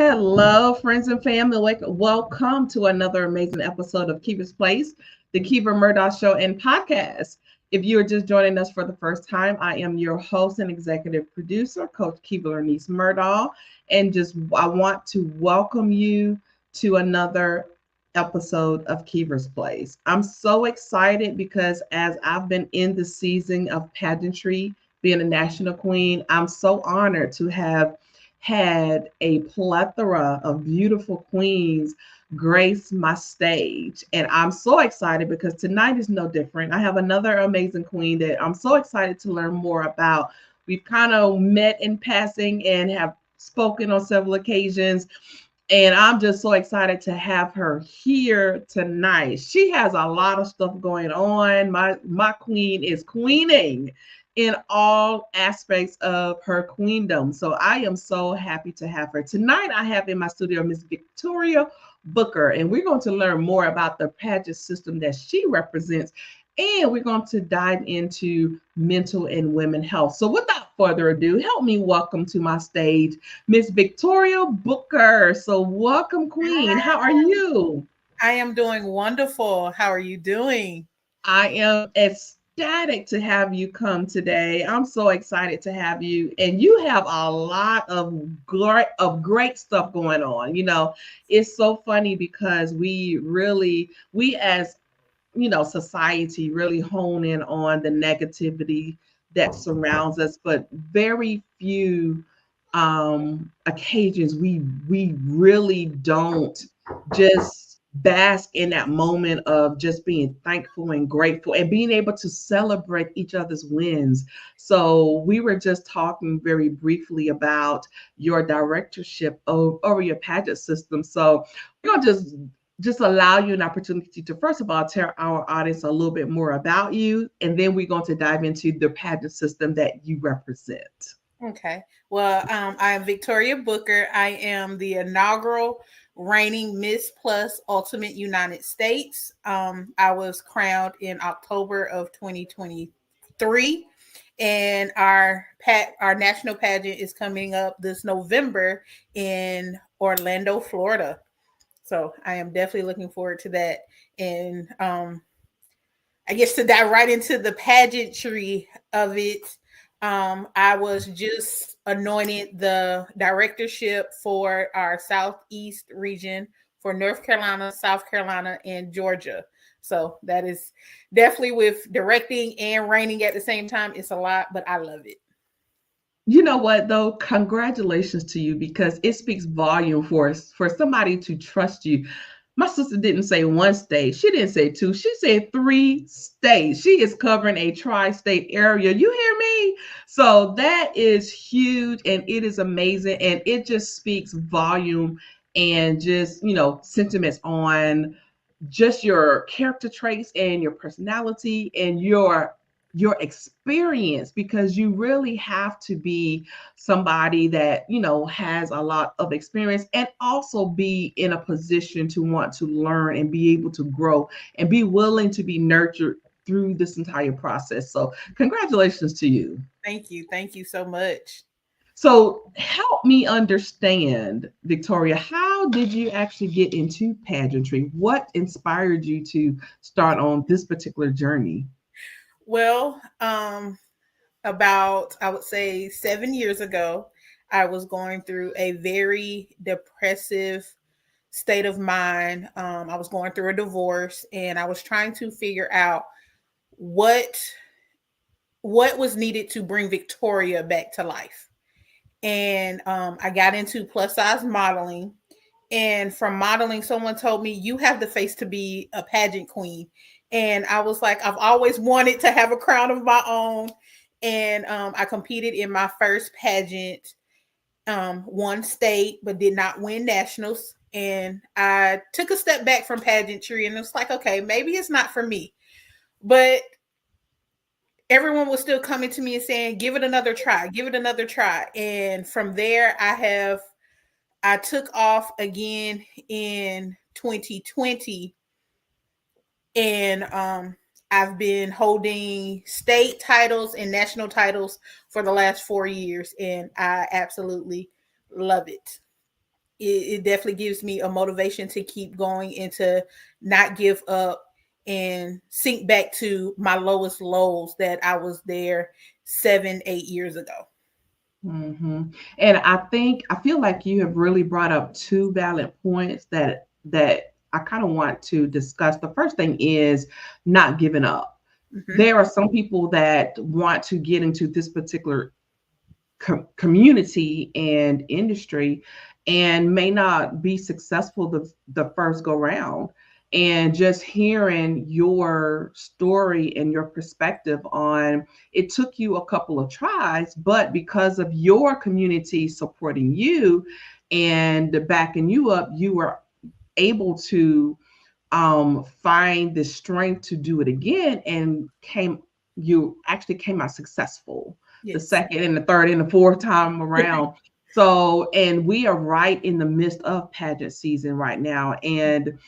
Hello, friends and family. Welcome to another amazing episode of Kiva's Place, the Kiva Murdoch Show and podcast. If you are just joining us for the first time, I am your host and executive producer, Coach Kiva Lernice Murdoch, and I want to welcome you to another episode of Kiva's Place. I'm so excited because as I've been in the season of pageantry, being a national queen, I'm so honored to have had a plethora of beautiful queens grace my stage. And I'm so excited because tonight is no different. I have another amazing queen that I'm so excited to learn more about. We've kind of met in passing and have spoken on several occasions. And I'm just so excited to have her here tonight. She has a lot of stuff going on. My queen is queening in all aspects of her queendom. So I am so happy to have her. Tonight I have in my studio Miss Victoria Booker, and we're going to learn more about the pageant system that she represents. And we're going to dive into mental and women health. So without further ado, help me welcome to my stage Miss Victoria Booker. So welcome, Queen. How are you? I am doing wonderful. How are you doing? I am ecstatic to have you come today. I'm so excited to have you. And you have a lot of great stuff going on. It's so funny because we as society really hone in on the negativity that surrounds us, but very few occasions we really don't just bask in that moment of just being thankful and grateful and being able to celebrate each other's wins. So we were just talking very briefly about your directorship over your pageant system. So we're gonna just allow you an opportunity to, first of all, tell our audience a little bit more about you, and then we're going to dive into the pageant system that you represent. Okay. Well, I am Victoria Booker. I am the inaugural reigning Miss Plus Ultimate United States. I was crowned in October of 2023, and our national pageant is coming up this November in Orlando, Florida. So I am definitely looking forward to that. And I guess to dive right into the pageantry of it, I was just anointed the directorship for our Southeast region for North Carolina, South Carolina, and Georgia. So that is definitely, with directing and reigning at the same time, it's a lot, but I love it. You know what though? Congratulations to you because it speaks volume for somebody to trust you. My sister didn't say one state. She didn't say two. She said three states. She is covering a tri-state area. You hear me? So that is huge and it is amazing and it just speaks volume and just, sentiments on just your character traits and your personality and your experience, because you really have to be somebody that has a lot of experience and also be in a position to want to learn and be able to grow and be willing to be nurtured through this entire process. So congratulations to you. Thank you. Thank you so much. So help me understand, Victoria, how did you actually get into pageantry? What inspired you to start on this particular journey? Well, about, I would say, 7 years ago, I was going through a very depressive state of mind. I was going through a divorce and I was trying to figure out what what was needed to bring Victoria back to life. And I got into plus size modeling. And from modeling, someone told me, you have the face to be a pageant queen. And I was like, I've always wanted to have a crown of my own. And I competed in my first pageant, won state, but did not win nationals. And I took a step back from pageantry and it was like, okay, maybe it's not for me. But everyone was still coming to me and saying, give it another try, give it another try. And from there, I took off again in 2020, and I've been holding state titles and national titles for the last 4 years, and I absolutely love it. it definitely gives me a motivation to keep going and to not give up and sink back to my lowest lows that I was there 7, 8 years ago. Mm-hmm. And I feel like you have really brought up two valid points that I kind of want to discuss. The first thing is not giving up. Mm-hmm. There are some people that want to get into this particular community and industry and may not be successful the first go round. And just hearing your story and your perspective on it took you a couple of tries, but because of your community supporting you and backing you up, you were able to find the strength to do it again, and you actually came out successful the Yes. second and the third and the fourth time around. So, and we are right in the midst of pageant season right now, and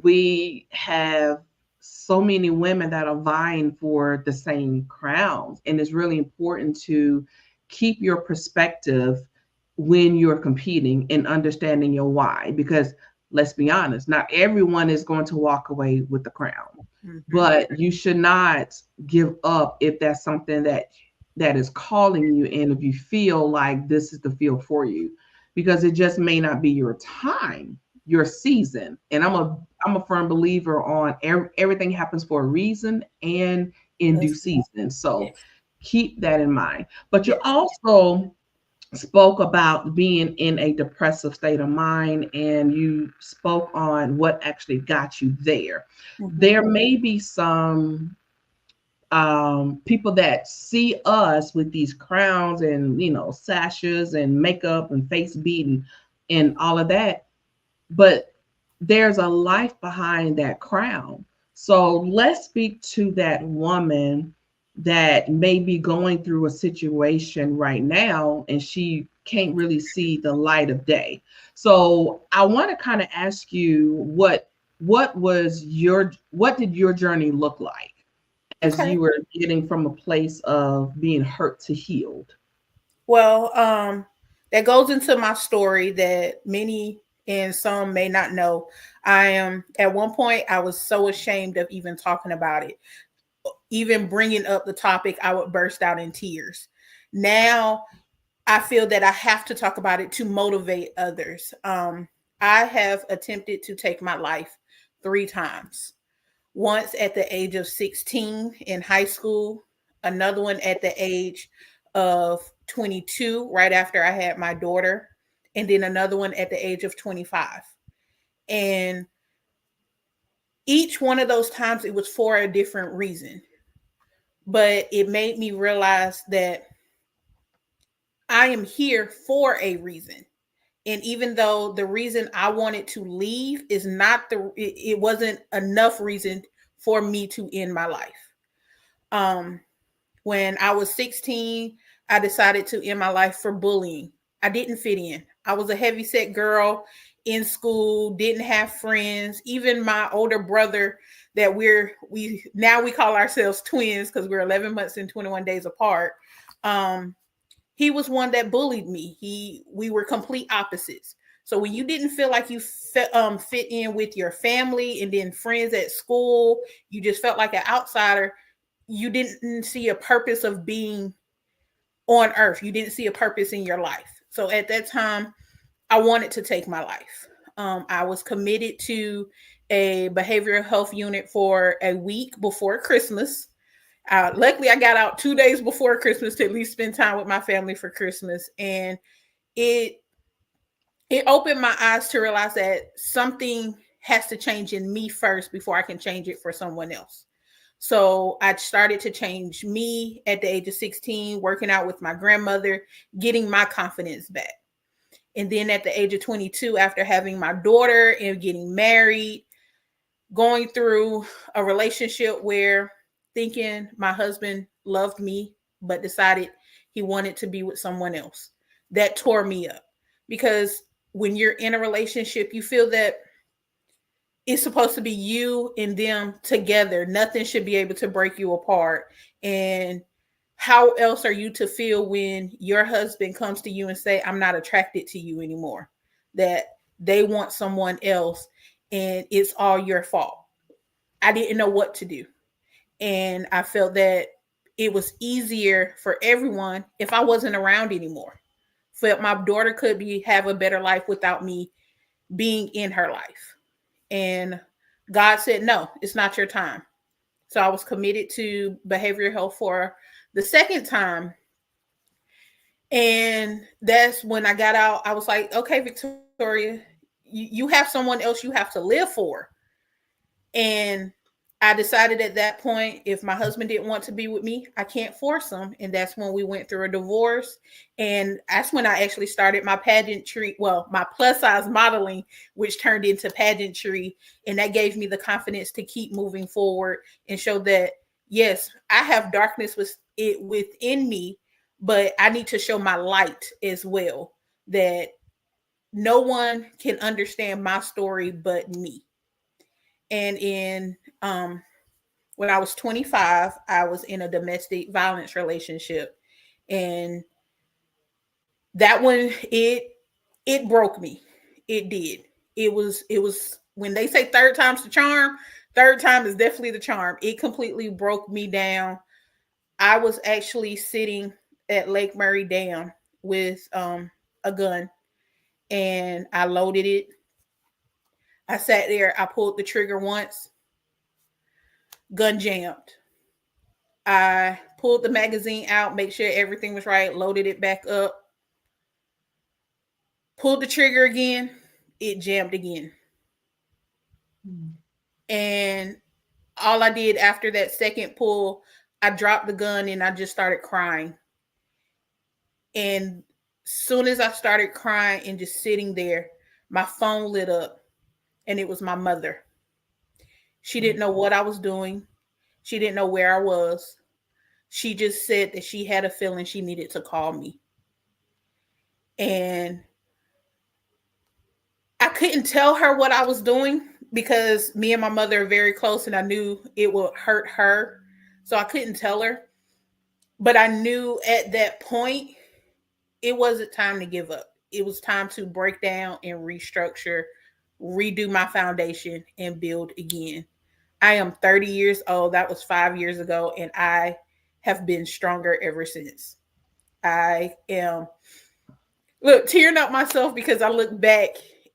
we have so many women that are vying for the same crowns, and it's really important to keep your perspective when you're competing and understanding your why, because let's be honest, not everyone is going to walk away with the crown. Mm-hmm. But you should not give up if that's something that is calling you, and if you feel like this is the field for you, because it just may not be your time, your season. And I'm a firm believer on everything happens for a reason and in due season. So yes. keep that in mind. But you Yes. also spoke about being in a depressive state of mind, and you spoke on what actually got you there. Mm-hmm. There may be some people that see us with these crowns and sashes and makeup and face beating and all of that, but there's a life behind that crown. So let's speak to that woman that may be going through a situation right now and she can't really see the light of day. So I want to kind of ask you what did your journey look like as Okay. you were getting from a place of being hurt to healed? Well, that goes into my story that many and some may not know. I am at one point I was so ashamed of even talking about it. Even bringing up the topic, I would burst out in tears. Now I feel that I have to talk about it to motivate others. I have attempted to take my life 3 times. Once at the age of 16 in high school, another one at the age of 22, right after I had my daughter, and then another one at the age of 25. And each one of those times, it was for a different reason. But it made me realize that I am here for a reason. And even though the reason I wanted to leave is not it wasn't enough reason for me to end my life. Um, when I was 16, I decided to end my life for bullying. I didn't fit in. I was a heavyset girl in school, didn't have friends. Even my older brother that we now we call ourselves twins because we're 11 months and 21 days apart. He was one that bullied me. We were complete opposites. So when you didn't feel like you fit in with your family and then friends at school, you just felt like an outsider. You didn't see a purpose of being on earth. You didn't see a purpose in your life. So at that time, I wanted to take my life. I was committed to a behavioral health unit for a week before Christmas. Luckily, I got out 2 days before Christmas to at least spend time with my family for Christmas, and it opened my eyes to realize that something has to change in me first before I can change it for someone else. So I started to change me at the age of 16, working out with my grandmother, getting my confidence back. And then at the age of 22, after having my daughter and getting married, going through a relationship where thinking my husband loved me, but decided he wanted to be with someone else. That tore me up because when you're in a relationship, you feel that it's supposed to be you and them together. Nothing should be able to break you apart. And how else are you to feel when your husband comes to you and say, I'm not attracted to you anymore? that they want someone else and it's all your fault. I didn't know what to do. And I felt that it was easier for everyone if I wasn't around anymore. Felt my daughter could have a better life without me being in her life. And God said, no, it's not your time. So I was committed to behavioral health for the second time. And that's when I got out. I was like, okay, Victoria, you have someone else you have to live for. And I decided at that point, if my husband didn't want to be with me, I can't force him. And that's when we went through a divorce. And that's when I actually started my pageantry, well, my plus size modeling, which turned into pageantry. And that gave me the confidence to keep moving forward and show that, yes, I have darkness within me, but I need to show my light as well, that no one can understand my story but me. And when I was 25, I was in a domestic violence relationship, and that one it broke me. It did. It was when they say third time's the charm. Third time is definitely the charm. It completely broke me down. I was actually sitting at Lake Murray Dam with a gun, and I loaded it. I sat there. I pulled the trigger once. Gun jammed. I pulled the magazine out, make sure everything was right, loaded it back up, pulled the trigger again, it jammed again. And all I did after that second pull, I dropped the gun and I just started crying. And soon as I started crying and just sitting there, my phone lit up and it was my mother. She didn't know what I was doing. She didn't know where I was. She just said that she had a feeling she needed to call me. And I couldn't tell her what I was doing because me and my mother are very close and I knew it would hurt her. So I couldn't tell her. But I knew at that point, it wasn't time to give up. It was time to break down and restructure, redo my foundation, and build again. I am 30 years old. That was 5 years ago. And I have been stronger ever since. I am, look, tearing up myself because I look back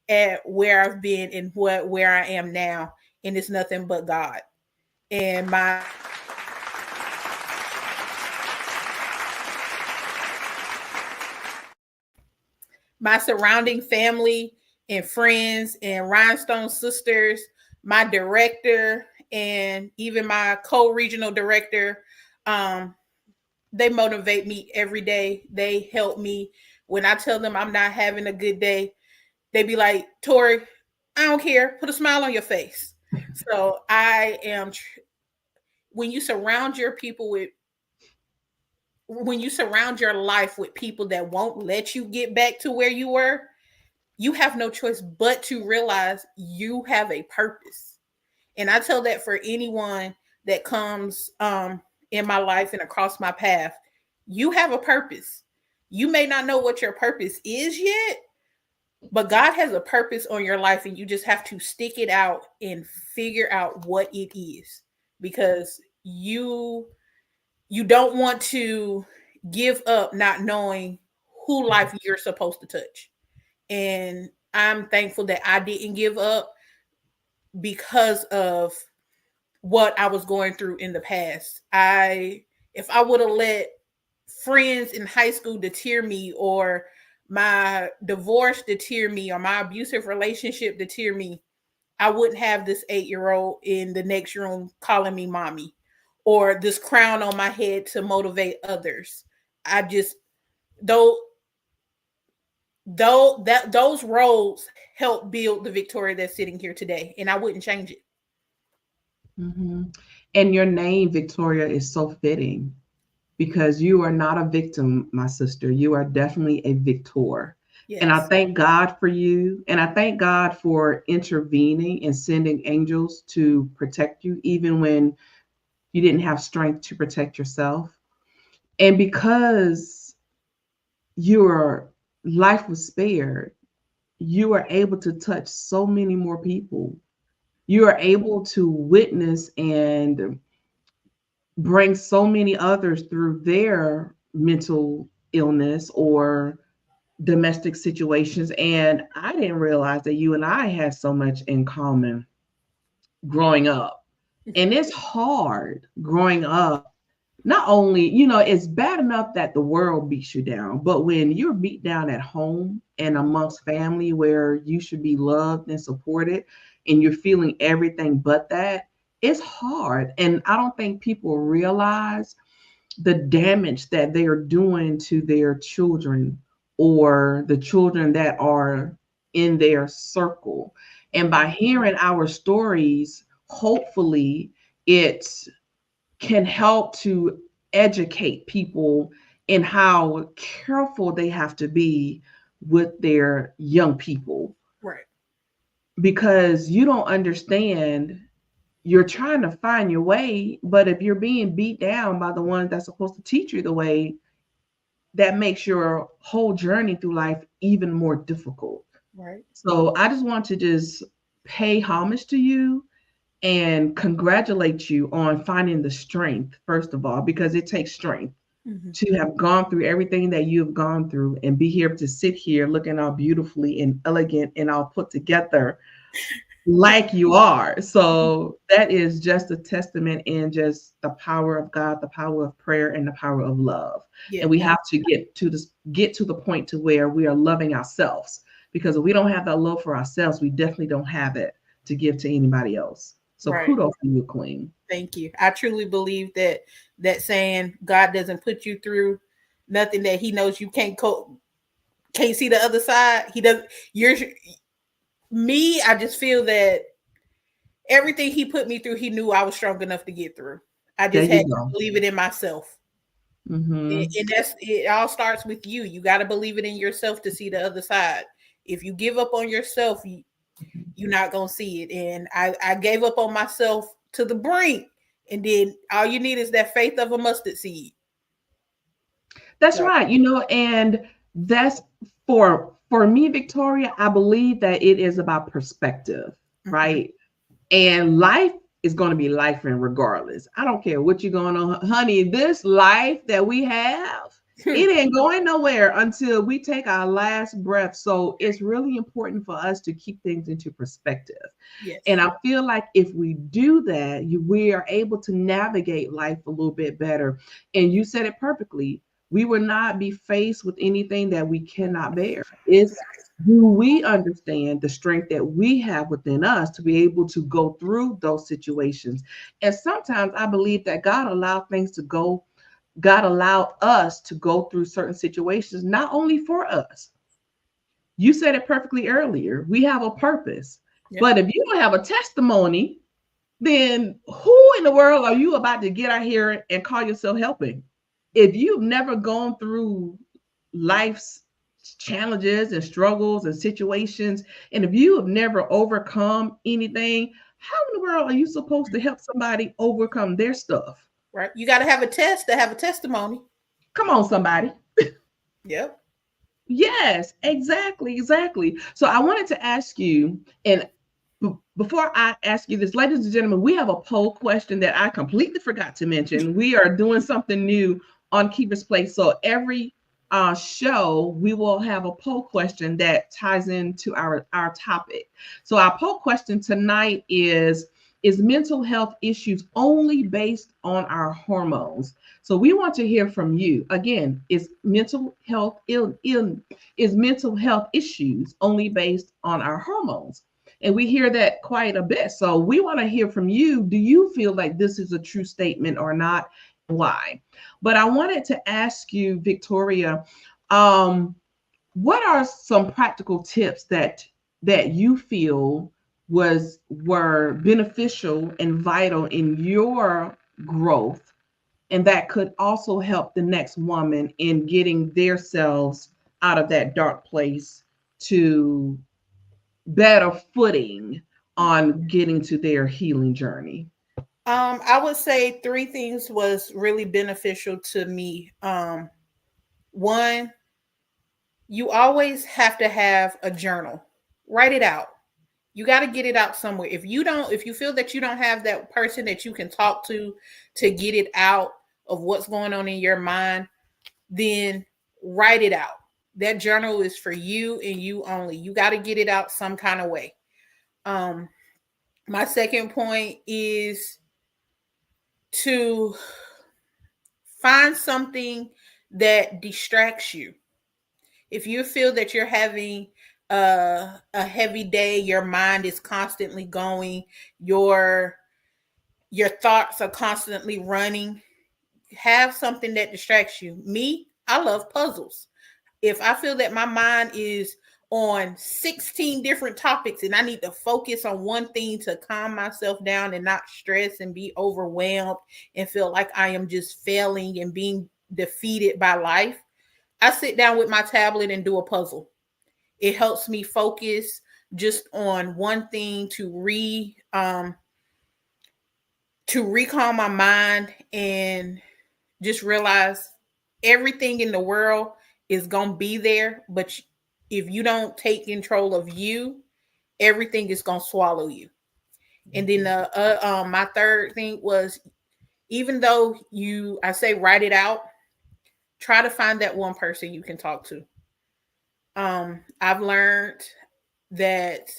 at where I've been and where I am now, and it's nothing but God. And my surrounding family and friends and Rhinestone Sisters, my director, and even my co-regional director, um, they motivate me every day. They help me when I tell them I'm not having a good day. They be like, Tori, I don't care. Put a smile on your face. So I am. When you surround your people with, when you surround your life with people that won't let you get back to where you were, you have no choice but to realize you have a purpose. And I tell that for anyone that comes in my life and across my path, you have a purpose. You may not know what your purpose is yet, but God has a purpose on your life, and you just have to stick it out and figure out what it is, because you don't want to give up not knowing who life you're supposed to touch. And I'm thankful that I didn't give up because of what I was going through in the past. If I would have let friends in high school deter me, or my divorce deter me, or my abusive relationship deter me, I wouldn't have this 8-year-old in the next room calling me mommy, or this crown on my head to motivate others. I just, though those roles help build the Victoria that's sitting here today, and I wouldn't change it. Mm-hmm. And your name, Victoria, is so fitting because you are not a victim, my sister. You are definitely a victor. Yes. And I thank God for you. And I thank God for intervening and sending angels to protect you, even when you didn't have strength to protect yourself. And because your life was spared, you are able to touch so many more people. You are able to witness and bring so many others through their mental illness or domestic situations. And I didn't realize that you and I had so much in common growing up. And it's hard growing up. Not only, it's bad enough that the world beats you down, but when you're beat down at home and amongst family where you should be loved and supported, and you're feeling everything but that, it's hard. And I don't think people realize the damage that they are doing to their children or the children that are in their circle. And by hearing our stories, hopefully it can help to educate people in how careful they have to be with their young people. Right. Because you don't understand, you're trying to find your way, but if you're being beat down by the ones that's supposed to teach you the way, that makes your whole journey through life even more difficult. Right. So I just want to just pay homage to you and congratulate you on finding the strength, first of all, because it takes strength to have gone through everything that you have gone through and be here to sit here looking all beautifully and elegant and all put together like you are. So that is just a testament in just the power of God, the power of prayer, and the power of love. Yeah. And we have to get to the point to where we are loving ourselves, because if we don't have that love for ourselves, we definitely don't have it to give to anybody else. So Right. kudos to you, Queen. Thank you. I truly believe that saying God doesn't put you through nothing that He knows you can't see the other side. He does. You're me. I just feel that everything He put me through, He knew I was strong enough to get through. I There just you had to go. believe it in myself. Mm-hmm. And that's it. All starts with you. You got to believe it in yourself to see the other side. If you give up on yourself, you're not gonna see it. And I gave up on myself to the brink, and then all you need is that faith of a mustard seed. That's So, right. And that's for me, Victoria, I believe that it is about perspective, mhm. right? And life is going to be life and regardless. I don't care what you're going on, honey. This life that we have, it ain't going nowhere until we take our last breath. So it's really important for us to keep things into perspective. Yes. And I feel like if we do that, we are able to navigate life a little bit better. And you said it perfectly. We will not be faced with anything that we cannot bear. It's do we understand the strength that we have within us to be able to go through those situations? And sometimes I believe that God allowed us to go through certain situations, not only for us. You said it perfectly earlier. We have a purpose. Yep. But if you don't have a testimony, then who in the world are you about to get out here and call yourself helping? If you've never gone through life's challenges and struggles and situations, and if you have never overcome anything, how in the world are you supposed to help somebody overcome their stuff? Right. You got to have a test to have a testimony. Come on, somebody. Yep. Yes, exactly, exactly. So I wanted to ask you, and before I ask you this, ladies and gentlemen, we have a poll question that I completely forgot to mention. We are doing something new on Keeper's Place. So every show, we will have a poll question that ties into our topic. So our poll question tonight is mental health issues only based on our hormones? So we want to hear from you. Again, is mental health issues only based on our hormones? And we hear that quite a bit. So we want to hear from you. Do you feel like this is a true statement or not? Why? But I wanted to ask you, Victoria, what are some practical tips that you feel were beneficial and vital in your growth, and that could also help the next woman in getting themselves out of that dark place to better footing on getting to their healing journey? I would say three things was really beneficial to me. One, you always have to have a journal. write it out. You got to get it out somewhere. If you feel that you don't have that person that you can talk to get it out of what's going on in your mind, then write it out. That journal is for you and you only. You got to get it out some kind of way. My second point is to find something that distracts you. If you feel that you're having a heavy day, your mind is constantly going, your thoughts are constantly running, have something that distracts you. Me, I love puzzles. If I feel that my mind is on 16 different topics and I need to focus on one thing to calm myself down and not stress and be overwhelmed and feel like I am just failing and being defeated by life, I sit down with my tablet and do a puzzle. It helps me focus just on one thing to recall my mind and just realize everything in the world is going to be there. But if you don't take control of you, everything is going to swallow you. And then my third thing was, even though I say write it out, try to find that one person you can talk to. I've learned that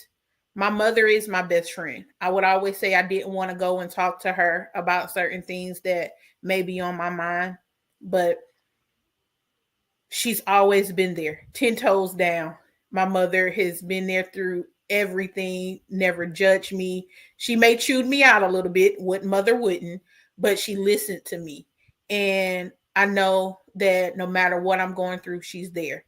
my mother is my best friend. I would always say I didn't want to go and talk to her about certain things that may be on my mind, but she's always been there, 10 toes down. My mother has been there through everything, never judged me. She may chewed me out a little bit, what mother wouldn't, but she listened to me. And I know that no matter what I'm going through, she's there.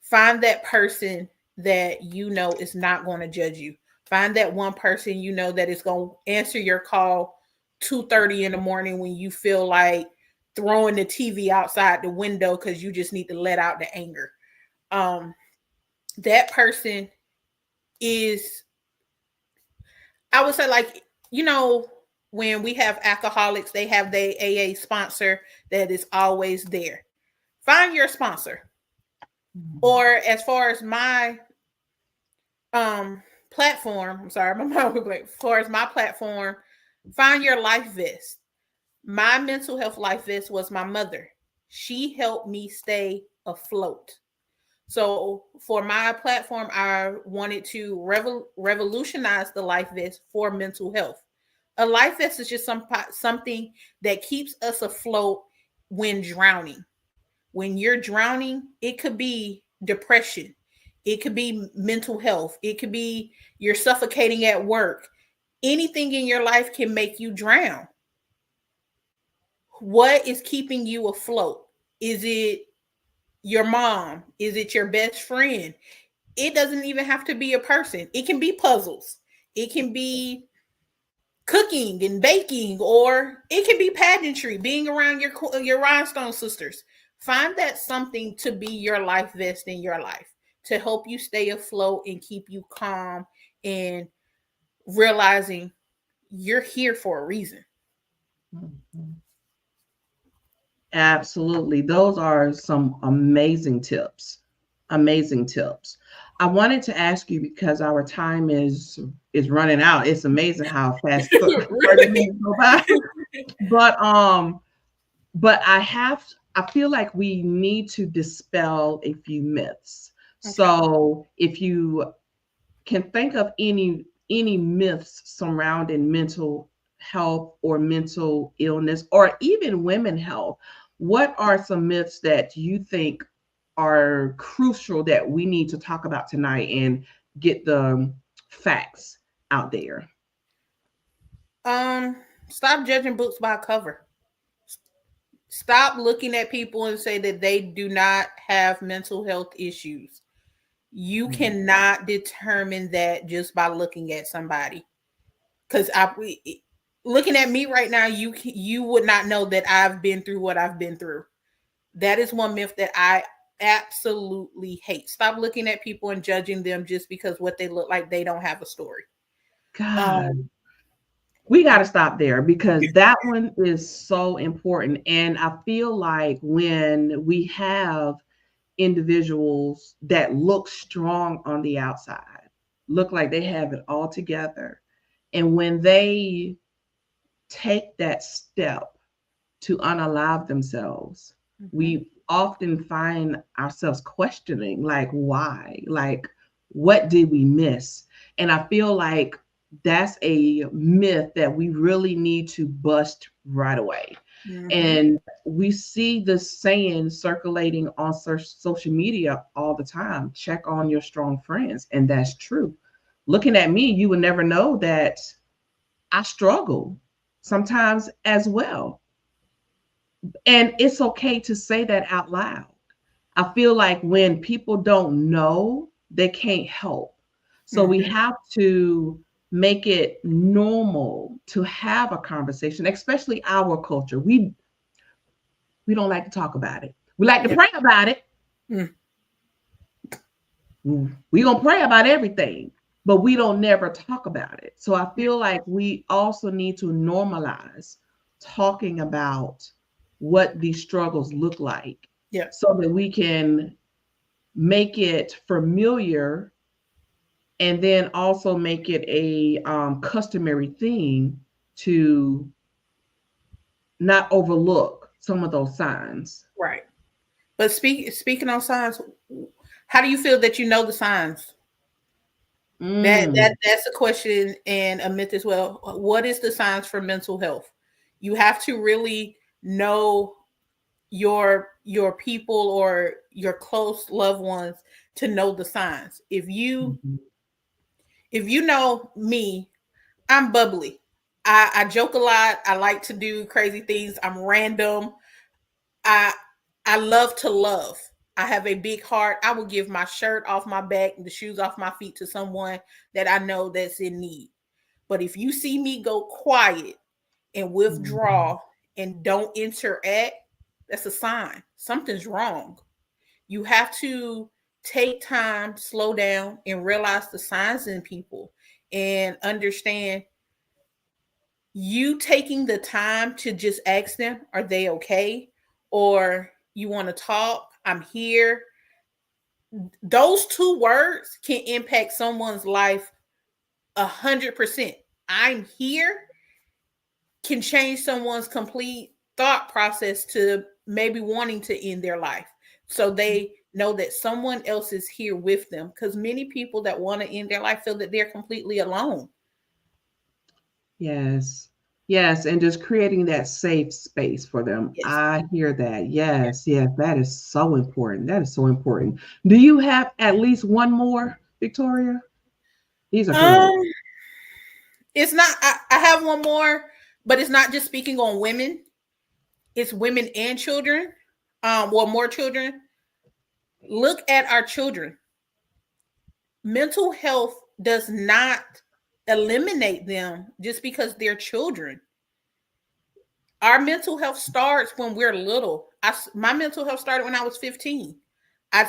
Find that person that you know is not going to judge you. Find that one person you know that is going to answer your call 2:30 in the morning when you feel like throwing the TV outside the window because you just need to let out the anger. That person is, I would say, like, when we have alcoholics, they have their AA sponsor that is always there. Find your sponsor. Or as far as my platform, I'm sorry, my mom was like, as far as my platform, find your life vest. My mental health life vest was my mother. She helped me stay afloat. So for my platform, I wanted to revolutionize the life vest for mental health. A life vest is just something that keeps us afloat when drowning. When you're drowning, it could be depression. It could be mental health. It could be you're suffocating at work. Anything in your life can make you drown. What is keeping you afloat? Is it your mom? Is it your best friend? It doesn't even have to be a person. It can be puzzles. It can be cooking and baking, or it can be pageantry, being around your rhinestone sisters. Find that something to be your life vest in your life to help you stay afloat and keep you calm and realizing you're here for a reason. Absolutely. Those are some amazing tips. Amazing tips. I wanted to ask you, because our time is running out. It's amazing how fast 30 minutes go by. But I feel like we need to dispel a few myths. Okay. So if you can think of any myths surrounding mental health or mental illness or even women's health, what are some myths that you think are crucial that we need to talk about tonight and get the facts out there? Stop judging books by cover. Stop looking at people and say that they do not have mental health issues. You cannot determine that just by looking at somebody. Because looking at me right now, you would not know that I've been through what I've been through. That is one myth that I absolutely hate. Stop looking at people and judging them just because what they look like, they don't have a story. God. We got to stop there, because that one is so important. And I feel like when we have individuals that look strong on the outside, look like they have it all together. And when they take that step to unalive themselves, we often find ourselves questioning, like, why? Like, what did we miss? And I feel like that's a myth that we really need to bust right away. And we see this saying circulating on social media all the time: check on your strong friends. And that's true. Looking at me, you would never know that I struggle sometimes as well. And it's okay to say that out loud. I feel like when people don't know, they can't help. So we have to make it normal to have a conversation, especially our culture. We don't like to talk about it. We like to pray about it. We gonna pray about everything, but we don't never talk about it. So I feel like we also need to normalize talking about what these struggles look like, so that we can make it familiar, and then also make it a customary thing to not overlook some of those signs. Right. But speaking on signs, how do you feel that you know the signs? That's a question and a myth as well. What is the signs for mental health? You have to really know your people or your close loved ones to know the signs. If you know me, I'm bubbly. I joke a lot. I like to do crazy things. I'm random. I love to love. I have a big heart. I will give my shirt off my back and the shoes off my feet to someone that I know that's in need. But if you see me go quiet and withdraw and don't interact, that's a sign something's wrong. You have to take time, slow down, and realize the signs in people and understand. You taking the time to just ask them, are they okay? Or you want to talk? I'm here. Those two words can impact someone's life 100%. I'm here can change someone's complete thought process to maybe wanting to end their life. So they know that someone else is here with them, because many people that want to end their life feel that they're completely alone. Yes. Yes. And just creating that safe space for them. Yes. I hear that. Yes. Yes. That is so important. That is so important. Do you have at least one more, Victoria? These are good. It's not, I have one more, but it's not just speaking on women. It's women and children. Well, more children. Look at our children. Mental health does not eliminate them just because they're children. Our mental health starts when we're little. My mental health started when I was 15. I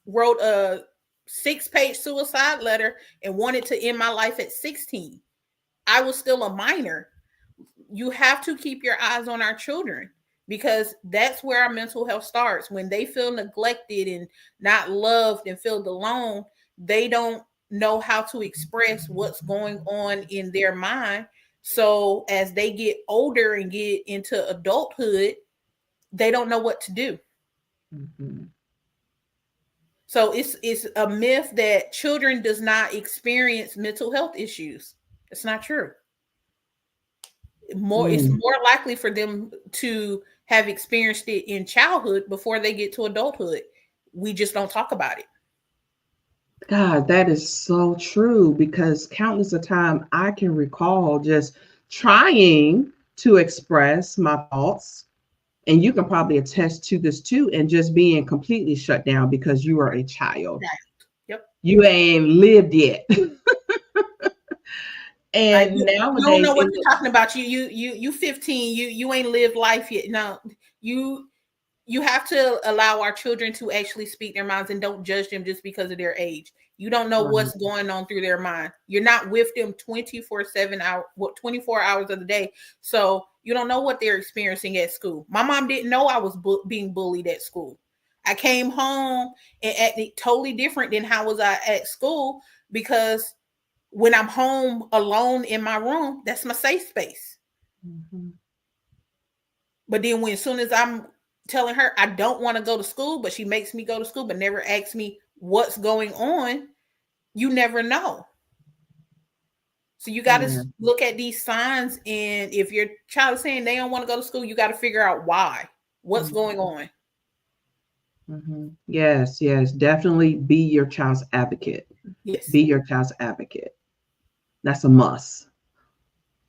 wrote a 6-page suicide letter and wanted to end my life at 16. I was still a minor. You have to keep your eyes on our children, because that's where our mental health starts. When they feel neglected and not loved and feel alone, they don't know how to express what's going on in their mind. So as they get older and get into adulthood, they don't know what to do. So it's a myth that children does not experience mental health issues. It's not true. It's more likely for them to have experienced it in childhood before they get to adulthood. We just don't talk about it. God, that is so true, because countless of time I can recall just trying to express my thoughts, and you can probably attest to this too, and just being completely shut down because you are a child. Yep. You ain't lived yet. And you nowadays, don't know what you're talking about. You 15. You ain't lived life yet. No, you have to allow our children to actually speak their minds, and don't judge them just because of their age. You don't know what's going on through their mind. You're not with them 24 hours of the day. So you don't know what they're experiencing at school. My mom didn't know I was being bullied at school. I came home and acted totally different than how was I at school, because when I'm home alone in my room, that's my safe space. Mm-hmm. But then as soon as I'm telling her I don't want to go to school, but she makes me go to school, but never asks me what's going on, you never know. So you got to Yeah. look at these signs, and if your child is saying they don't want to go to school, you got to figure out why. What's Mm-hmm. going on? Mm-hmm. Yes, yes, definitely be your child's advocate. Yes. Be your child's advocate. That's a must.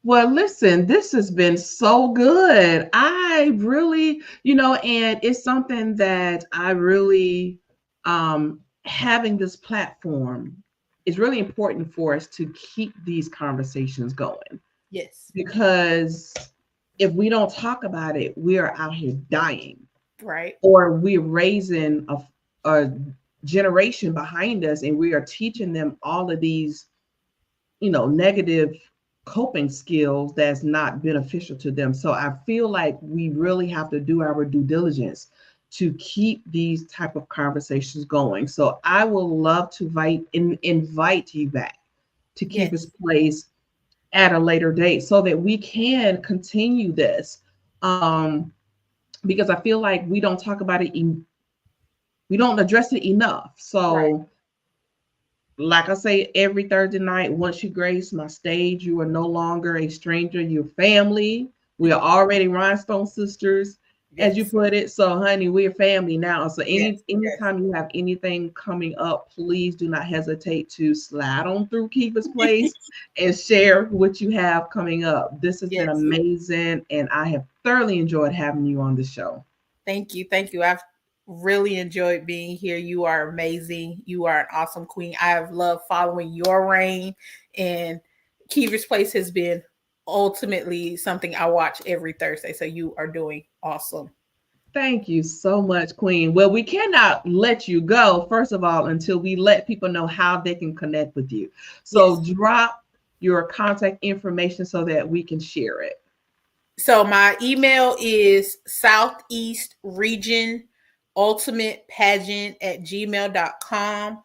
Well, listen, this has been so good. I really, and it's something that I really, having this platform is really important for us to keep these conversations going, Yes. because if we don't talk about it, we are out here dying, Right. or we're raising a generation behind us, and we are teaching them all of these, negative coping skills that's not beneficial to them. So I feel like we really have to do our due diligence to keep these type of conversations going. So I will love to invite you back to Keeper's Yes. Place at a later date so that we can continue this. Because I feel like we don't talk about it, we don't address it enough. Right. So like I say, every Thursday night, once you grace my stage, you are no longer a stranger, you're family. We are already rhinestone sisters, as you Yes. put it. So, honey, we're family now. So Yes. Yes. anytime you have anything coming up, please do not hesitate to slide on through Keeper's Place and share what you have coming up. This has been Yes. amazing, and I have thoroughly enjoyed having you on the show. Thank you. Thank you. I've really enjoyed being here. You are amazing. You are an awesome queen. I have loved following your reign, and Keever's Place has been ultimately something I watch every Thursday. So you are doing awesome. Thank you so much, Queen. Well, we cannot let you go, first of all, until we let people know how they can connect with you. So Yes. drop your contact information so that we can share it. So my email is Southeast Region Ultimate Pageant at gmail.com.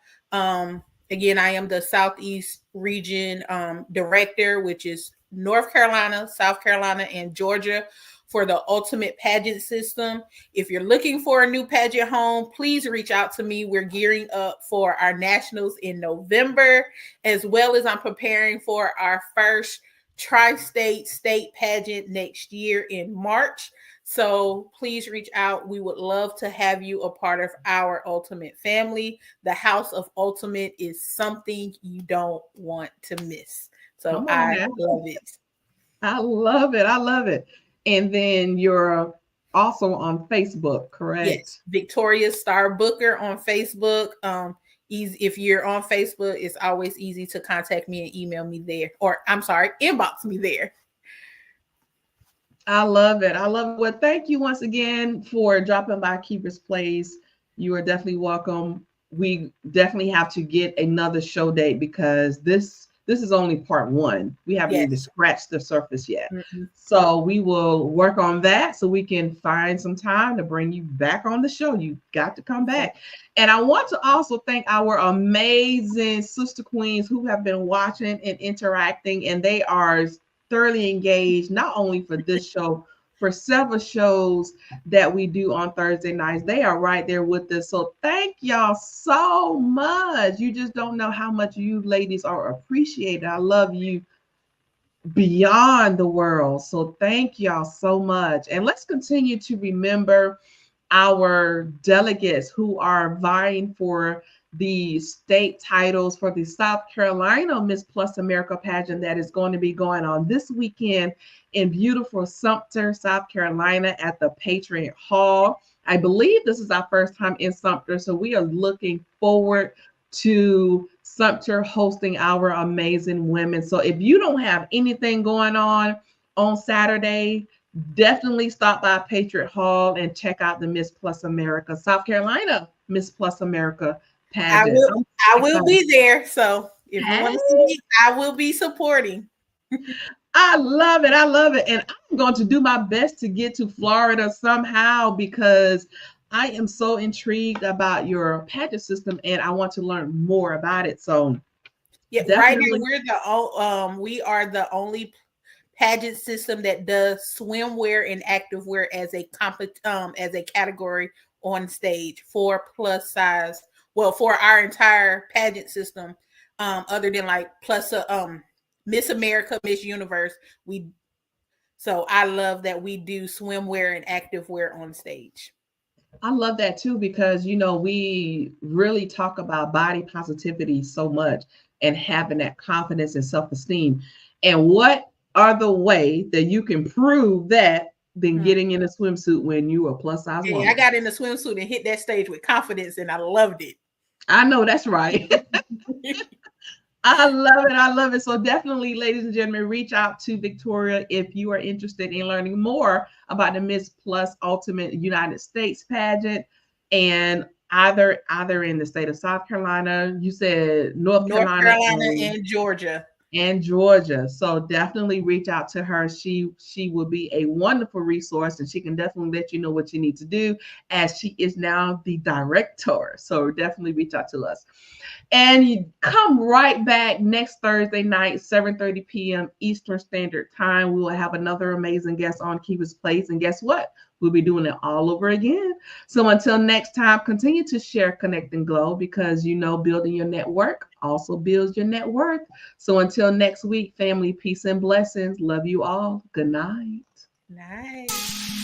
Again, I am the Southeast Region Director, which is North Carolina, South Carolina, and Georgia for the Ultimate Pageant System. If you're looking for a new pageant home, please reach out to me. We're gearing up for our nationals in November, as well as I'm preparing for our first tri-state state pageant next year in March. So please reach out. We would love to have you a part of our Ultimate family. The House of Ultimate is something you don't want to miss. So Come on I now. love it. I love it. I love it. And then you're also on Facebook, Yes, correct? Victoria Star Booker on Facebook. Easy, if you're on Facebook, it's always easy to contact me and email me there, or I'm sorry, inbox me there. I love it. I love it. Well, thank you once again for dropping by Keeper's Place. You are definitely welcome. We definitely have to get another show date because this is only part one. We haven't even Yes. scratched the surface yet. Mm-hmm. So we will work on that so we can find some time to bring you back on the show. You got to come back. And I want to also thank our amazing sister queens who have been watching and interacting, and they are thoroughly engaged, not only for this show, for several shows that we do on Thursday nights. They are right there with us. So thank y'all so much. You just don't know how much you ladies are appreciated. I love you beyond the world. So thank y'all so much. And let's continue to remember our delegates who are vying for the state titles for the South Carolina Miss Plus America pageant that is going to be going on this weekend in beautiful Sumter, South Carolina at the Pageant Hall. I believe this is our first time in Sumter, so we are looking forward to Sumter hosting our amazing women. So if you don't have anything going on Saturday, definitely stop by Patriot Hall and check out the Miss Plus America, South Carolina Miss Plus America pageant. I will be there. So if you want to see me, I will be supporting. I love it. I love it. And I'm going to do my best to get to Florida somehow because I am so intrigued about your pageant system, and I want to learn more about it. So Yeah, right now definitely, we are the only pageant system that does swimwear and activewear as a as a category on stage for plus size. Well, for our entire pageant system, other than like plus Miss America, Miss Universe, we. So I love that we do swimwear and activewear on stage. I love that too because we really talk about body positivity so much and having that confidence and self-esteem. And what are the way that you can prove that than getting in a swimsuit when you are a plus size Yeah, I woman? got in the swimsuit and hit that stage with confidence, and I loved it. I know that's right. I love it. I love it. So definitely, ladies and gentlemen, reach out to Victoria if you are interested in learning more about the Miss Plus Ultimate United States pageant, and either in the state of South Carolina, you said North North Carolina, Carolina and Georgia. and Georgia. So definitely reach out to her. She will be a wonderful resource, and she can definitely let you know what you need to do, as she is now the director. So definitely reach out to us. And you come right back next Thursday night, 7:30 p.m. Eastern Standard Time. We will have another amazing guest on Kiva's Place. And guess what? We'll be doing it all over again. So until next time, continue to share, connect, and glow, because building your network also builds your net worth. So until next week, family, peace and blessings. Love you all. Good night. Nice.